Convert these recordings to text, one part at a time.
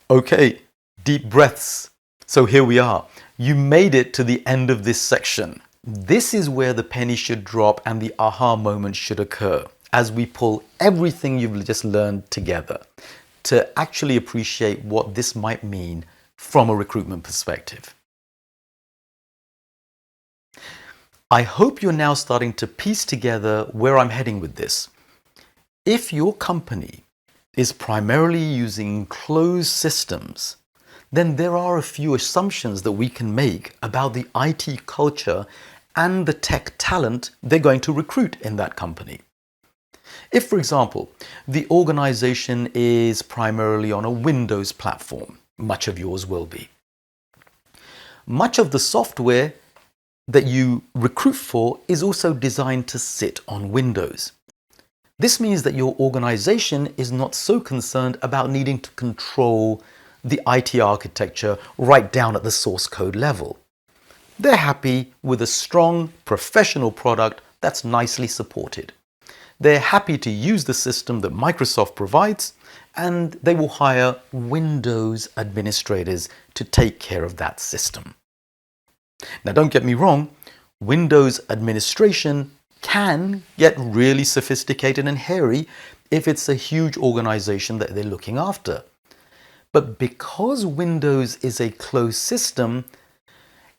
Okay, deep breaths. So here we are. You made it to the end of this section. This is where the penny should drop and the aha moment should occur as we pull everything you've just learned together to actually appreciate what this might mean from a recruitment perspective. I hope you're now starting to piece together where I'm heading with this. If your company is primarily using closed systems, then there are a few assumptions that we can make about the IT culture and the tech talent they're going to recruit in that company. If, for example, the organization is primarily on a Windows platform, much of yours will be. Much of the software that you recruit for is also designed to sit on Windows. This means that your organization is not so concerned about needing to control the IT architecture right down at the source code level. They're happy with a strong, professional product that's nicely supported. They're happy to use the system that Microsoft provides, and they will hire Windows administrators to take care of that system. Now, don't get me wrong, Windows administration can get really sophisticated and hairy if it's a huge organization that they're looking after. But because Windows is a closed system,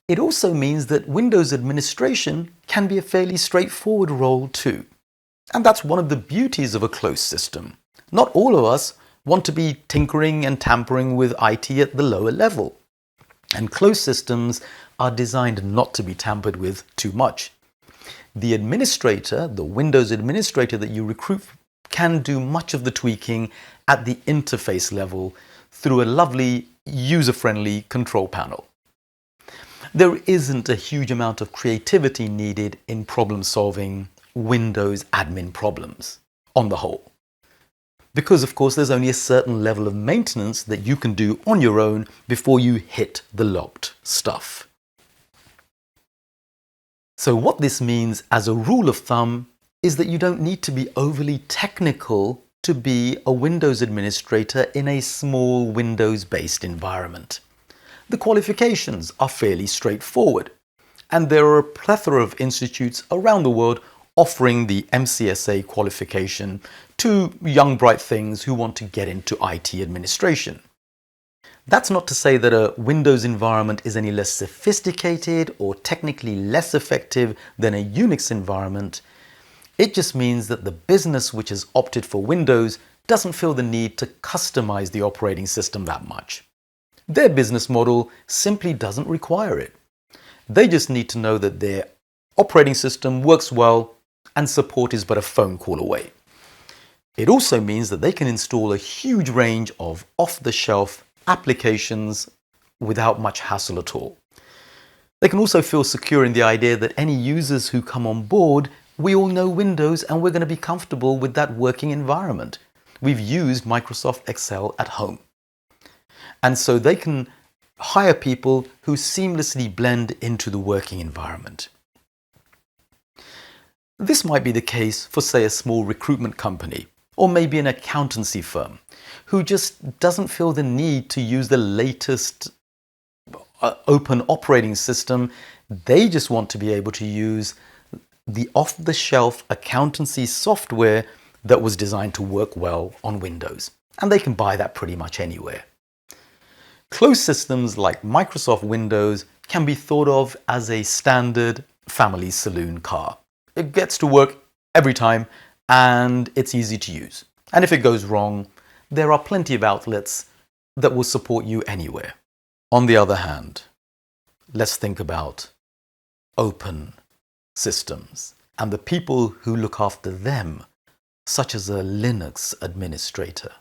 it also means that Windows administration can be a fairly straightforward role too. And that's one of the beauties of a closed system. Not all of us want to be tinkering and tampering with IT at the lower level. And closed systems are designed not to be tampered with too much. The administrator, the Windows administrator that you recruit, can do much of the tweaking at the interface level through a lovely, user-friendly control panel. There isn't a huge amount of creativity needed in problem-solving Windows admin problems on the whole. Because, of course, there's only a certain level of maintenance that you can do on your own before you hit the locked stuff. So what this means as a rule of thumb is that you don't need to be overly technical to be a Windows administrator in a small Windows-based environment. The qualifications are fairly straightforward, and there are a plethora of institutes around the world offering the MCSA qualification to young bright things who want to get into IT administration. That's not to say that a Windows environment is any less sophisticated or technically less effective than a Unix environment. It just means that the business which has opted for Windows doesn't feel the need to customize the operating system that much. Their business model simply doesn't require it. They just need to know that their operating system works well and support is but a phone call away. It also means that they can install a huge range of off-the-shelf applications without much hassle at all. They can also feel secure in the idea that any users who come on board, we all know Windows and we're going to be comfortable with that working environment. We've used Microsoft Excel at home. And so they can hire people who seamlessly blend into the working environment. This might be the case for, say, a small recruitment company, or maybe an accountancy firm, who just doesn't feel the need to use the latest open operating system. They just want to be able to use the off-the-shelf accountancy software that was designed to work well on Windows. And they can buy that pretty much anywhere. Closed systems like Microsoft Windows can be thought of as a standard family saloon car. It gets to work every time and it's easy to use. And if it goes wrong, there are plenty of outlets that will support you anywhere. On the other hand, let's think about open systems and the people who look after them, such as a Linux administrator.